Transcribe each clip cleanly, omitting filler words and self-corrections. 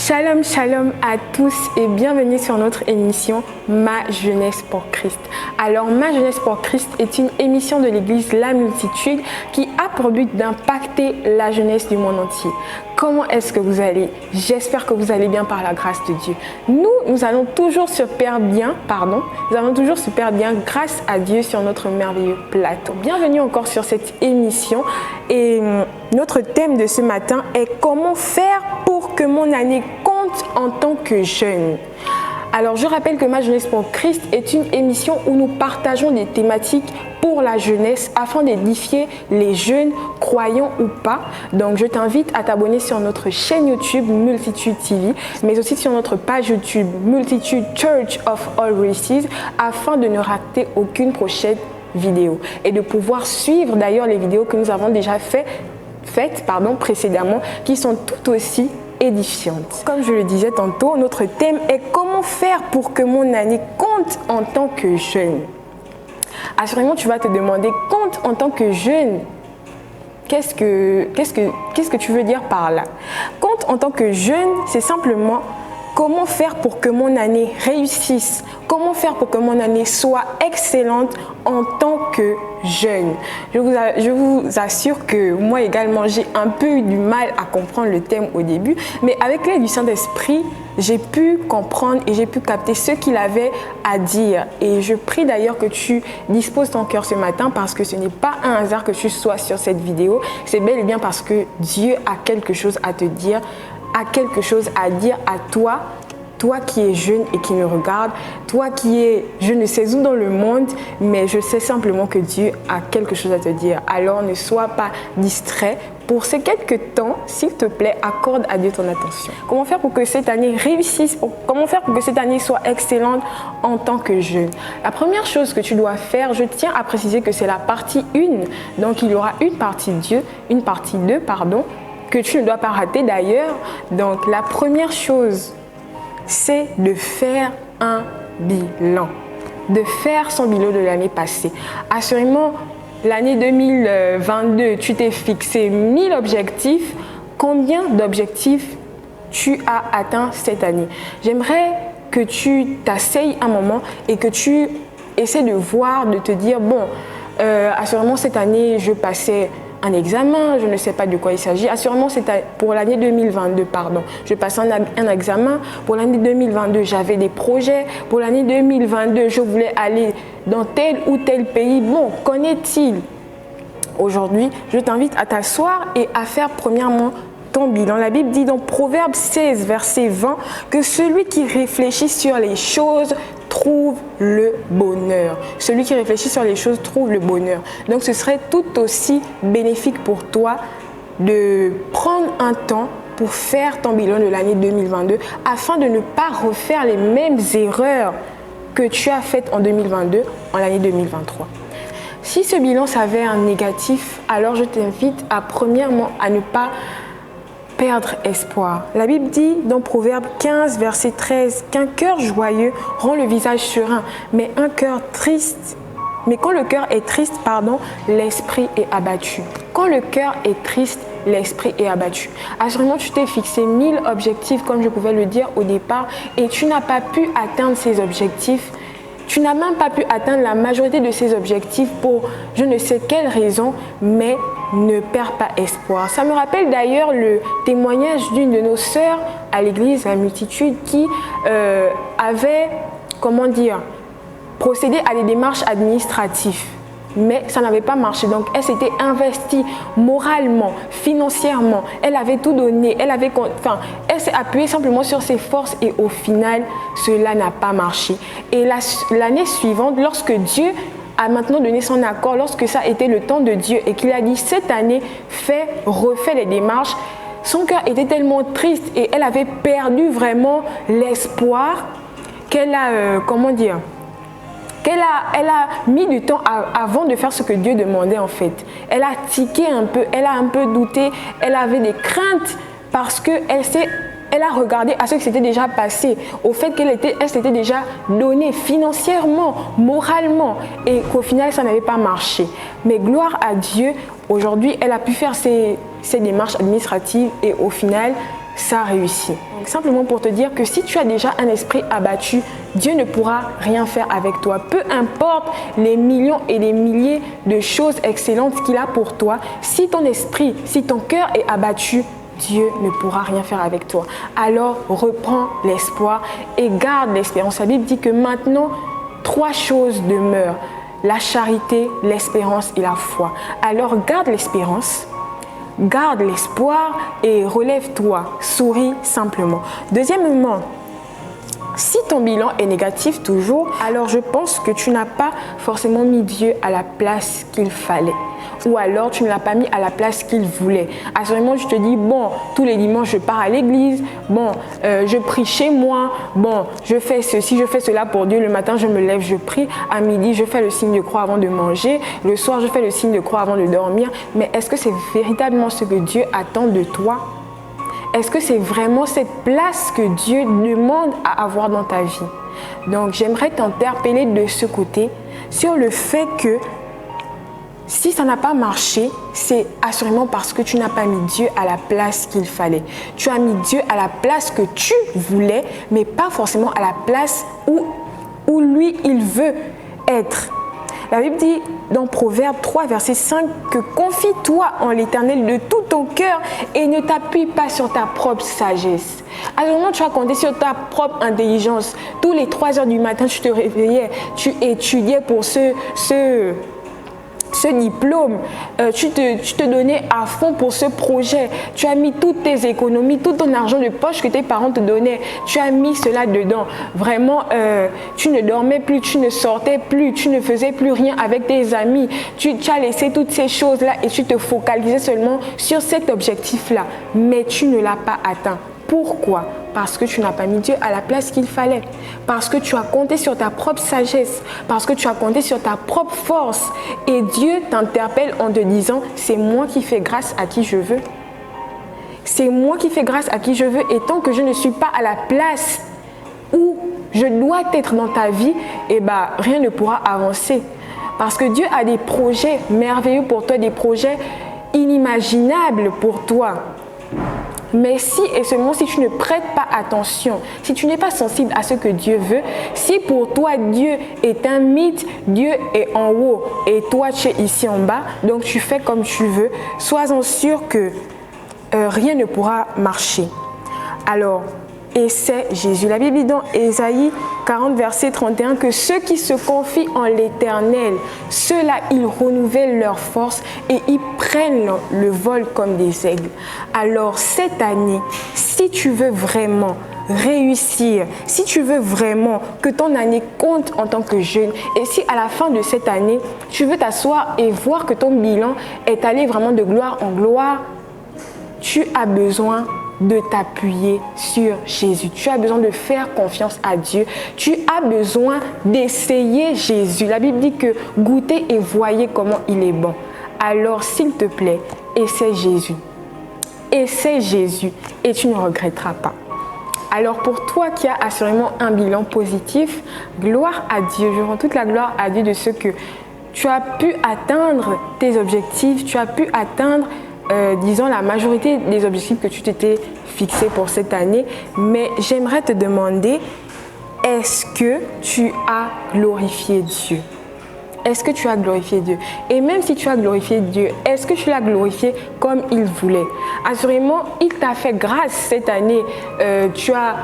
Shalom, shalom à tous et bienvenue sur notre émission Ma Jeunesse pour Christ. Alors, Ma Jeunesse pour Christ est une émission de l'église La Multitude qui a pour but d'impacter la jeunesse du monde entier. Comment est-ce que vous allez? J'espère que vous allez bien par la grâce de Dieu. Nous allons toujours super bien grâce à Dieu sur notre merveilleux plateau. Bienvenue encore sur cette émission et notre thème de ce matin est comment faire pour que mon année compte en tant que jeune. Alors, je rappelle que Ma Jeunesse pour Christ est une émission où nous partageons des thématiques pour la jeunesse afin d'édifier les jeunes, croyants ou pas. Donc, je t'invite à t'abonner sur notre chaîne YouTube Multitude TV, mais aussi sur notre page YouTube Multitude Church of All Races afin de ne rater aucune prochaine vidéo et de pouvoir suivre d'ailleurs les vidéos que nous avons déjà faites précédemment qui sont tout aussi édifiante. Comme je le disais tantôt, notre thème est comment faire pour que mon année compte en tant que jeune. Assurément, tu vas te demander, compte en tant que jeune, qu'est-ce que tu veux dire par là? Compte en tant que jeune, c'est simplement comment faire pour que mon année réussisse, comment faire pour que mon année soit excellente en tant que jeune. Je vous assure que moi également, j'ai un peu eu du mal à comprendre le thème au début, mais avec l'aide du Saint-Esprit, j'ai pu comprendre et j'ai pu capter ce qu'il avait à dire. Et je prie d'ailleurs que tu disposes ton cœur ce matin parce que ce n'est pas un hasard que tu sois sur cette vidéo, c'est bel et bien parce que Dieu a quelque chose à te dire, a quelque chose à dire à toi, toi qui es jeune et qui me regarde, toi qui es je ne sais où dans le monde, mais je sais simplement que Dieu a quelque chose à te dire. Alors ne sois pas distrait. Pour ces quelques temps, s'il te plaît, accorde à Dieu ton attention. Comment faire pour que cette année réussisse? Comment faire pour que cette année soit excellente en tant que jeune? La première chose que tu dois faire, je tiens à préciser que c'est la partie 1. Donc il y aura une partie 2, que tu ne dois pas rater d'ailleurs. Donc la première chose, c'est de faire un bilan, de faire son bilan de l'année passée. Assurément, l'année 2022, tu t'es fixé 1000 objectifs. Combien d'objectifs tu as atteint cette année? J'aimerais que tu t'asseyes un moment et que tu essaies de voir, de te dire, bon, assurément cette année, je passais un examen, je ne sais pas de quoi il s'agit. Assurément, c'est pour l'année 2022, je passais un examen. Pour l'année 2022, j'avais des projets. Pour l'année 2022, je voulais aller dans tel ou tel pays. Bon, qu'en est-il? Aujourd'hui, je t'invite à t'asseoir et à faire premièrement ton bilan. La Bible dit dans Proverbe 16, verset 20, que celui qui réfléchit sur les choses trouve le bonheur. Celui qui réfléchit sur les choses trouve le bonheur. Donc, ce serait tout aussi bénéfique pour toi de prendre un temps pour faire ton bilan de l'année 2022 afin de ne pas refaire les mêmes erreurs que tu as faites en 2022 en l'année 2023. Si ce bilan s'avère négatif, alors je t'invite à premièrement à ne pas perdre espoir. La Bible dit dans Proverbe 15, verset 13, qu'un cœur joyeux rend le visage serein, mais quand le cœur est triste, l'esprit est abattu. Quand le cœur est triste, l'esprit est abattu. Assurément, tu t'es fixé 1000 objectifs, comme je pouvais le dire au départ, et tu n'as pas pu atteindre ces objectifs. Tu n'as même pas pu atteindre la majorité de ces objectifs pour je ne sais quelle raison, mais ne perds pas espoir. Ça me rappelle d'ailleurs le témoignage d'une de nos sœurs à l'église La Multitude qui avait, procédé à des démarches administratives. Mais ça n'avait pas marché. Donc, elle s'était investie moralement, financièrement. Elle avait tout donné. Elle s'est appuyée simplement sur ses forces et au final, cela n'a pas marché. Et l'année suivante, lorsque Dieu a maintenant donné son accord, lorsque ça a été le temps de Dieu et qu'il a dit cette année, refais les démarches, son cœur était tellement triste et elle avait perdu vraiment l'espoir qu'elle a, elle a mis du temps avant de faire ce que Dieu demandait en fait. Elle a tiqué un peu, elle a un peu douté, elle avait des craintes parce qu'elle a regardé à ce qui s'était déjà passé, au fait qu'elle s'était déjà donnée financièrement, moralement et qu'au final ça n'avait pas marché. Mais gloire à Dieu, aujourd'hui, elle a pu faire ses démarches administratives et au final, ça a réussi. Donc, simplement pour te dire que si tu as déjà un esprit abattu, Dieu ne pourra rien faire avec toi. Peu importe les millions et les milliers de choses excellentes qu'il a pour toi, si ton esprit, si ton cœur est abattu, Dieu ne pourra rien faire avec toi. Alors reprends l'espoir et garde l'espérance. La Bible dit que maintenant, 3 choses demeurent: la charité, l'espérance et la foi. Alors garde l'espérance, garde l'espoir et relève-toi, souris simplement. Deuxièmement, si ton bilan est négatif toujours, alors je pense que tu n'as pas forcément mis Dieu à la place qu'il fallait. Ou alors tu ne l'as pas mis à la place qu'il voulait. À ce moment, tu te dis, bon, tous les dimanches, je pars à l'église, bon, je prie chez moi, bon, je fais ceci, je fais cela pour Dieu. Le matin, je me lève, je prie. À midi, je fais le signe de croix avant de manger. Le soir, je fais le signe de croix avant de dormir. Mais est-ce que c'est véritablement ce que Dieu attend de toi? Est-ce que c'est vraiment cette place que Dieu demande à avoir dans ta vie? Donc, j'aimerais t'interpeller de ce côté sur le fait que si ça n'a pas marché, c'est assurément parce que tu n'as pas mis Dieu à la place qu'il fallait. Tu as mis Dieu à la place que tu voulais, mais pas forcément à la place où lui, il veut être. La Bible dit dans Proverbe 3, verset 5, que confie-toi en l'Éternel de tout ton cœur et ne t'appuie pas sur ta propre sagesse. À ce moment, tu vas compter sur ta propre intelligence. Tous les 3 heures du matin, tu te réveillais, tu étudiais pour ce diplôme, tu te donnais à fond pour ce projet, tu as mis toutes tes économies, tout ton argent de poche que tes parents te donnaient, tu as mis cela dedans. Vraiment, tu ne dormais plus, tu ne sortais plus, tu ne faisais plus rien avec tes amis, tu as laissé toutes ces choses-là et tu te focalisais seulement sur cet objectif-là, mais tu ne l'as pas atteint. Pourquoi? Parce que tu n'as pas mis Dieu à la place qu'il fallait. Parce que tu as compté sur ta propre sagesse. Parce que tu as compté sur ta propre force. Et Dieu t'interpelle en te disant, c'est moi qui fais grâce à qui je veux. C'est moi qui fais grâce à qui je veux. Et tant que je ne suis pas à la place où je dois être dans ta vie, eh ben, rien ne pourra avancer. Parce que Dieu a des projets merveilleux pour toi, des projets inimaginables pour toi. Mais si et seulement si tu ne prêtes pas attention, si tu n'es pas sensible à ce que Dieu veut, si pour toi Dieu est un mythe, Dieu est en haut et toi tu es ici en bas, donc tu fais comme tu veux, sois-en sûr que rien ne pourra marcher. Alors, essaie Jésus. La Bible dit dans Ésaïe 40, verset 31 que ceux qui se confient en l'Éternel, ceux-là, ils renouvellent leur force et ils prennent le vol comme des aigles. Alors cette année, si tu veux vraiment réussir, si tu veux vraiment que ton année compte en tant que jeune et si à la fin de cette année, tu veux t'asseoir et voir que ton bilan est allé vraiment de gloire en gloire, tu as besoin de t'appuyer sur Jésus. Tu as besoin de faire confiance à Dieu. Tu as besoin d'essayer Jésus. La Bible dit que goûtez et voyez comment il est bon. Alors, s'il te plaît, essaie Jésus. Essaie Jésus et tu ne regretteras pas. Alors, pour toi qui as assurément un bilan positif, gloire à Dieu. Je rends toute la gloire à Dieu de ce que tu as pu atteindre tes objectifs, tu as pu atteindre disons la majorité des objectifs que tu t'étais fixé pour cette année, mais j'aimerais te demander, est-ce que tu as glorifié Dieu? Est-ce que tu as glorifié Dieu? Et même si tu as glorifié Dieu, est-ce que tu l'as glorifié comme il voulait? Assurément, il t'a fait grâce cette année. Tu as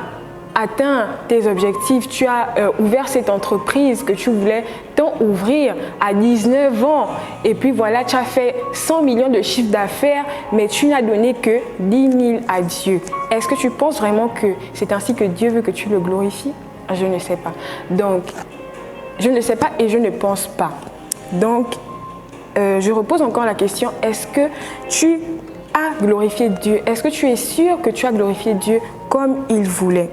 atteint tes objectifs, tu as ouvert cette entreprise que tu voulais tant ouvrir à 19 ans et puis voilà, tu as fait 100 millions de chiffre d'affaires mais tu n'as donné que 10 000 à Dieu. Est-ce que tu penses vraiment que c'est ainsi que Dieu veut que tu le glorifies? Je ne sais pas. Donc, je ne sais pas et je ne pense pas. Donc, je repose encore la question, est-ce que tu as glorifié Dieu? Est-ce que tu es sûr que tu as glorifié Dieu comme il voulait?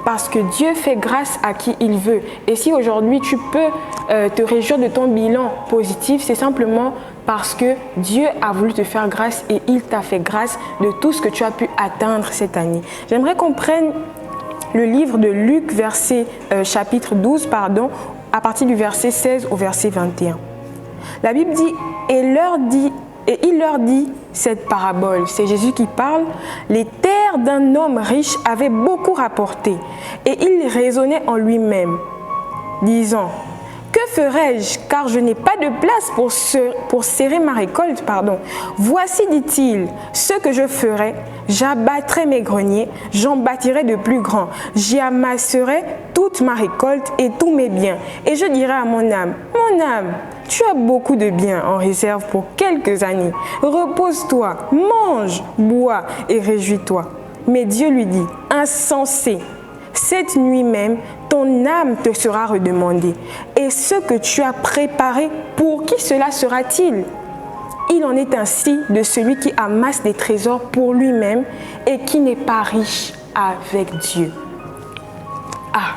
Parce que Dieu fait grâce à qui il veut. Et si aujourd'hui tu peux te réjouir de ton bilan positif, c'est simplement parce que Dieu a voulu te faire grâce et il t'a fait grâce de tout ce que tu as pu atteindre cette année. J'aimerais qu'on prenne le livre de Luc, chapitre 12, à partir du verset 16 au verset 21. La Bible dit « Et leur dit Et il leur dit cette parabole. C'est Jésus qui parle. Les terres d'un homme riche avaient beaucoup rapporté. Et il raisonnait en lui-même, disant, que ferai-je, car je n'ai pas de place pour serrer ma récolte, Voici, dit-il, ce que je ferai. J'abattrai mes greniers, j'en bâtirai de plus grands. J'y amasserai toute ma récolte et tous mes biens. Et je dirai à mon âme, tu as beaucoup de biens en réserve pour quelques années. Repose-toi, mange, bois et réjouis-toi. Mais Dieu lui dit, insensé, cette nuit même, ton âme te sera redemandée. Et ce que tu as préparé, pour qui cela sera-t-il? Il en est ainsi de celui qui amasse des trésors pour lui-même et qui n'est pas riche avec Dieu. Ah,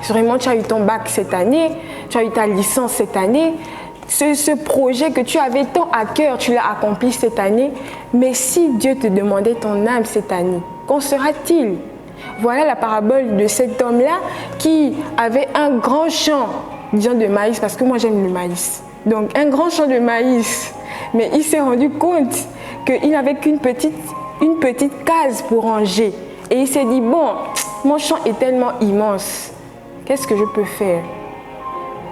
sûrement tu as eu ton bac cette année, tu as eu ta licence cette année, ce projet que tu avais tant à cœur, tu l'as accompli cette année. Mais si Dieu te demandait ton âme cette année, qu'en sera-t-il? Voilà la parabole de cet homme-là qui avait un grand champ, disons de maïs, parce que moi j'aime le maïs. Donc un grand champ de maïs. Mais il s'est rendu compte qu'il n'avait qu'une petite case pour ranger. Et il s'est dit, bon, mon champ est tellement immense. Qu'est-ce que je peux faire?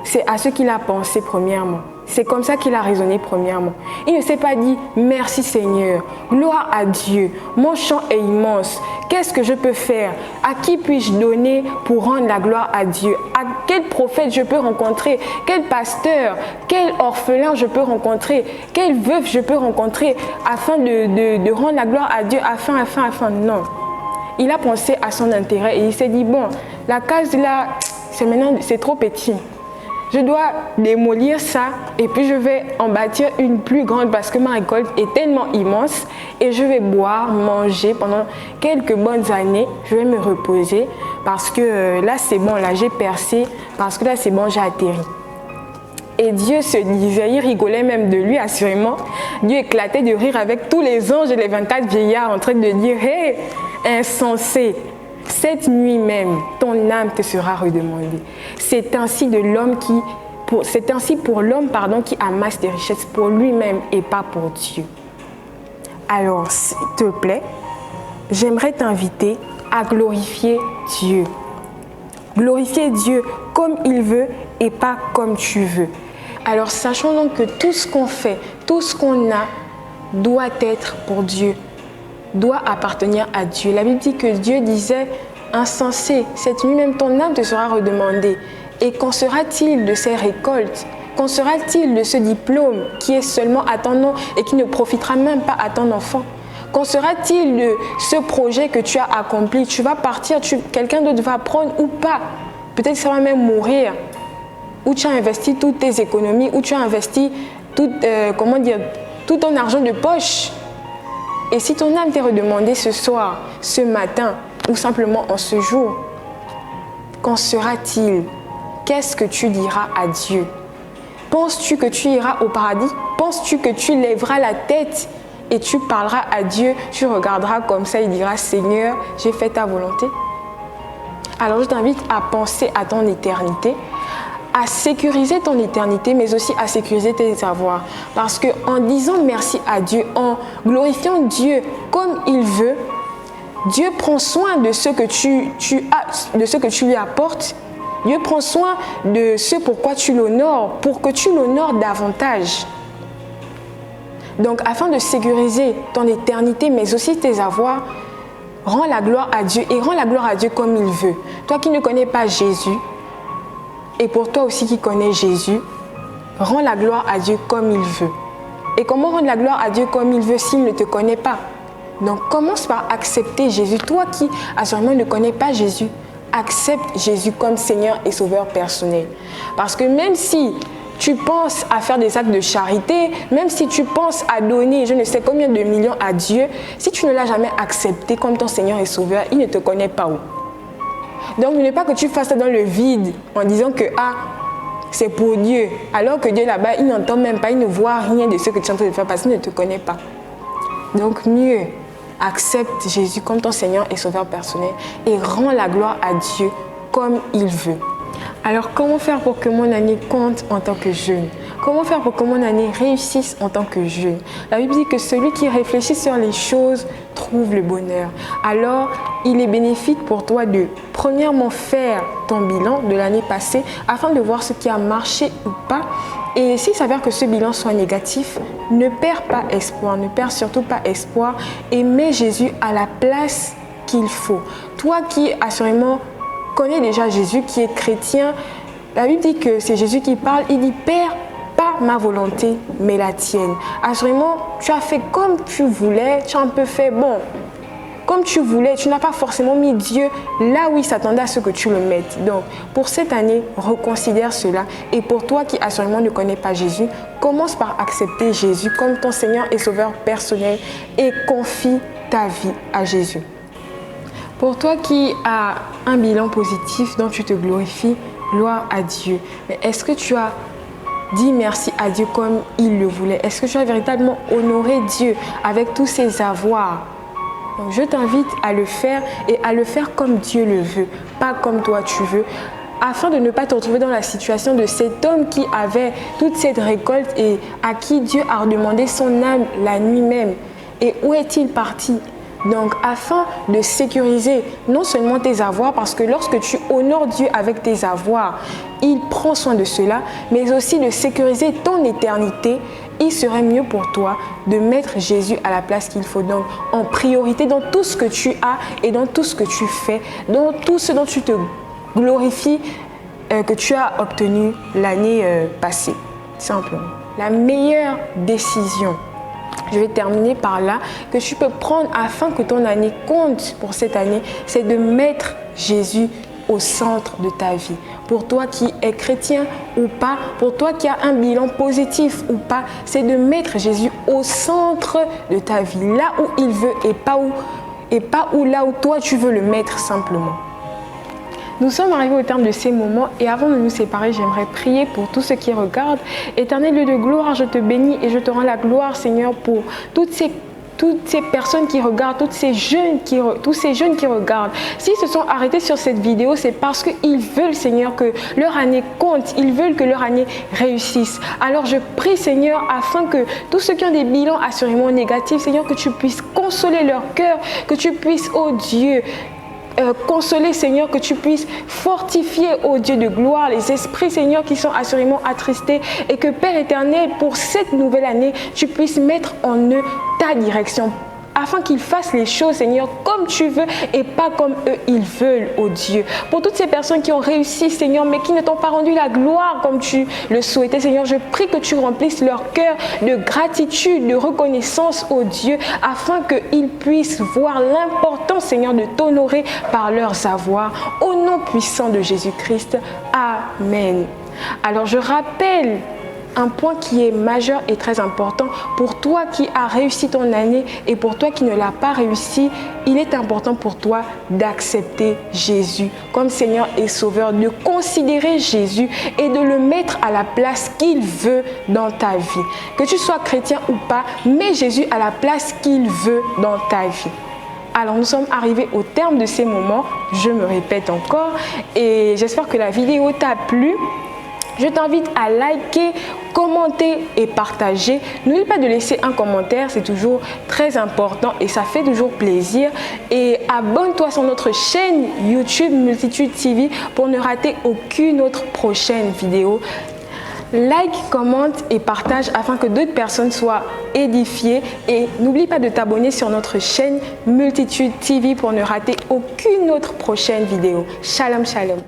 C'est à ce qu'il a pensé premièrement. C'est comme ça qu'il a raisonné premièrement. Il ne s'est pas dit, merci Seigneur, gloire à Dieu, mon champ est immense. Qu'est-ce que je peux faire? À qui puis-je donner pour rendre la gloire à Dieu? À quel prophète je peux rencontrer? Quel pasteur? Quel orphelin je peux rencontrer? Quelle veuve je peux rencontrer afin de rendre la gloire à Dieu? Afin. Non. Il a pensé à son intérêt et il s'est dit, bon, la case là, c'est trop petit. Je dois démolir ça et puis je vais en bâtir une plus grande parce que ma récolte est tellement immense et je vais boire, manger pendant quelques bonnes années. Je vais me reposer parce que là c'est bon, là j'ai percé, parce que là c'est bon, j'ai atterri. Et Dieu se disait, il rigolait même de lui assurément. Dieu éclatait de rire avec tous les anges et les 24 vieillards en train de dire, hé, insensé, cette nuit même, ton âme te sera redemandée. C'est ainsi pour l'homme qui amasse des richesses pour lui-même et pas pour Dieu. Alors, s'il te plaît, j'aimerais t'inviter à glorifier Dieu. Glorifier Dieu comme il veut et pas comme tu veux. Alors, sachons donc que tout ce qu'on fait, tout ce qu'on a, doit être pour Dieu, doit appartenir à Dieu. La Bible dit que Dieu disait, insensé, cette nuit même ton âme te sera redemandée. Et qu'en sera-t-il de ces récoltes? Qu'en sera-t-il de ce diplôme qui est seulement à ton nom et qui ne profitera même pas à ton enfant? Qu'en sera-t-il de ce projet que tu as accompli? Tu vas partir, quelqu'un d'autre va prendre ou pas? Peut-être que ça va même mourir. Ou tu as investi toutes tes économies, ou tu as investi tout ton argent de poche. Et si ton âme t'est redemandée ce soir, ce matin, ou simplement en ce jour, qu'en sera-t-il? Qu'est-ce que tu diras à Dieu? Penses-tu que tu iras au paradis? Penses-tu que tu lèveras la tête et tu parleras à Dieu? Tu regarderas comme ça et diras, Seigneur, j'ai fait ta volonté. Alors je t'invite à penser à ton éternité, à sécuriser ton éternité, mais aussi à sécuriser tes avoirs. Parce qu'en disant merci à Dieu, en glorifiant Dieu comme il veut, Dieu prend soin de ce que tu lui apportes. Dieu prend soin de ce pourquoi tu l'honores, pour que tu l'honores davantage. Donc, afin de sécuriser ton éternité, mais aussi tes avoirs, rends la gloire à Dieu et rends la gloire à Dieu comme il veut. Toi qui ne connais pas Jésus, et pour toi aussi qui connais Jésus, rends la gloire à Dieu comme il veut. Et comment rendre la gloire à Dieu comme il veut s'il ne te connaît pas? Donc, commence par accepter Jésus. Toi qui, assurément, ne connais pas Jésus, accepte Jésus comme Seigneur et Sauveur personnel. Parce que même si tu penses à faire des actes de charité, même si tu penses à donner je ne sais combien de millions à Dieu, si tu ne l'as jamais accepté comme ton Seigneur et Sauveur, il ne te connaît pas où. Donc, il n'est pas que tu fasses ça dans le vide en disant que c'est pour Dieu. Alors que Dieu là-bas, il n'entend même pas, il ne voit rien de ce que tu es en train de faire parce qu'il ne te connaît pas. Donc, mieux, accepte Jésus comme ton Seigneur et Sauveur personnel et rends la gloire à Dieu comme il veut. Alors, comment faire pour que mon année compte en tant que jeune? comment faire pour que mon année réussisse en tant que jeune? La Bible dit que celui qui réfléchit sur les choses trouve le bonheur. Alors, il est bénéfique pour toi de premièrement faire ton bilan de l'année passée afin de voir ce qui a marché ou pas. Et s'il s'avère que ce bilan soit négatif, ne perds pas espoir, ne perds surtout pas espoir et mets Jésus à la place qu'il faut. Toi qui assurément connais déjà Jésus, qui est chrétien, la Bible dit que c'est Jésus qui parle, il dit « Père, pas ma volonté, mais la tienne ». Assurément, tu as fait comme tu voulais, tu as un peu fait bon. Comme tu voulais, tu n'as pas forcément mis Dieu là où il s'attendait à ce que tu le mettes. Donc, pour cette année, reconsidère cela. Et pour toi qui assurément ne connais pas Jésus, commence par accepter Jésus comme ton Seigneur et Sauveur personnel et confie ta vie à Jésus. Pour toi qui as un bilan positif dont tu te glorifies, gloire à Dieu. Mais est-ce que tu as dit merci à Dieu comme il le voulait? Est-ce que tu as véritablement honoré Dieu avec tous ses avoirs? Donc, je t'invite à le faire et à le faire comme Dieu le veut, pas comme toi tu veux, afin de ne pas te retrouver dans la situation de cet homme qui avait toute cette récolte et à qui Dieu a demandé son âme la nuit même. Et où est-il parti? Donc, afin de sécuriser non seulement tes avoirs, parce que lorsque tu honores Dieu avec tes avoirs, il prend soin de cela, mais aussi de sécuriser ton éternité, il serait mieux pour toi de mettre Jésus à la place qu'il faut. Donc, en priorité dans tout ce que tu as et dans tout ce que tu fais, dans tout ce dont tu te glorifies, que tu as obtenu l'année passée. Simplement. La meilleure décision, je vais terminer par là, que tu peux prendre afin que ton année compte pour cette année, c'est de mettre Jésus au centre de ta vie. Pour toi qui es chrétien ou pas, pour toi qui as un bilan positif ou pas, c'est de mettre Jésus au centre de ta vie, là où il veut et pas où là où toi tu veux le mettre simplement. Nous sommes arrivés au terme de ces moments et avant de nous séparer, j'aimerais prier pour tous ceux qui regardent. Éternel Dieu de gloire, je te bénis et je te rends la gloire, Seigneur, pour toutes ces personnes qui regardent, tous ces jeunes qui regardent. S'ils se sont arrêtés sur cette vidéo, c'est parce qu'ils veulent, Seigneur, que leur année compte. Ils veulent que leur année réussisse. Alors je prie, Seigneur, afin que tous ceux qui ont des bilans assurément négatifs, Seigneur, que tu puisses consoler leur cœur, que tu puisses, oh Dieu, consoler, Seigneur, que tu puisses fortifier, ô Dieu de gloire, les esprits, Seigneur, qui sont assurément attristés et que, Père éternel, pour cette nouvelle année, tu puisses mettre en eux ta direction, afin qu'ils fassent les choses, Seigneur, comme tu veux et pas comme eux, ils veulent, ô Dieu. Pour toutes ces personnes qui ont réussi, Seigneur, mais qui ne t'ont pas rendu la gloire comme tu le souhaitais, Seigneur, je prie que tu remplisses leur cœur de gratitude, de reconnaissance, ô Dieu, afin qu'ils puissent voir l'importance, Seigneur, de t'honorer par leurs avoirs. Au nom puissant de Jésus-Christ. Amen. Alors, je rappelle un point qui est majeur et très important pour toi qui as réussi ton année et pour toi qui ne l'as pas réussi, il est important pour toi d'accepter Jésus comme Seigneur et Sauveur, de considérer Jésus et de le mettre à la place qu'il veut dans ta vie. Que tu sois chrétien ou pas, mets Jésus à la place qu'il veut dans ta vie. Alors nous sommes arrivés au terme de ces moments, je me répète encore et j'espère que la vidéo t'a plu. Je t'invite à liker, commenter et partager. N'oublie pas de laisser un commentaire, c'est toujours très important et ça fait toujours plaisir. Et abonne-toi sur notre chaîne YouTube Multitude TV pour ne rater aucune autre prochaine vidéo. Like, commente et partage afin que d'autres personnes soient édifiées. Et n'oublie pas de t'abonner sur notre chaîne Multitude TV pour ne rater aucune autre prochaine vidéo. Shalom, shalom.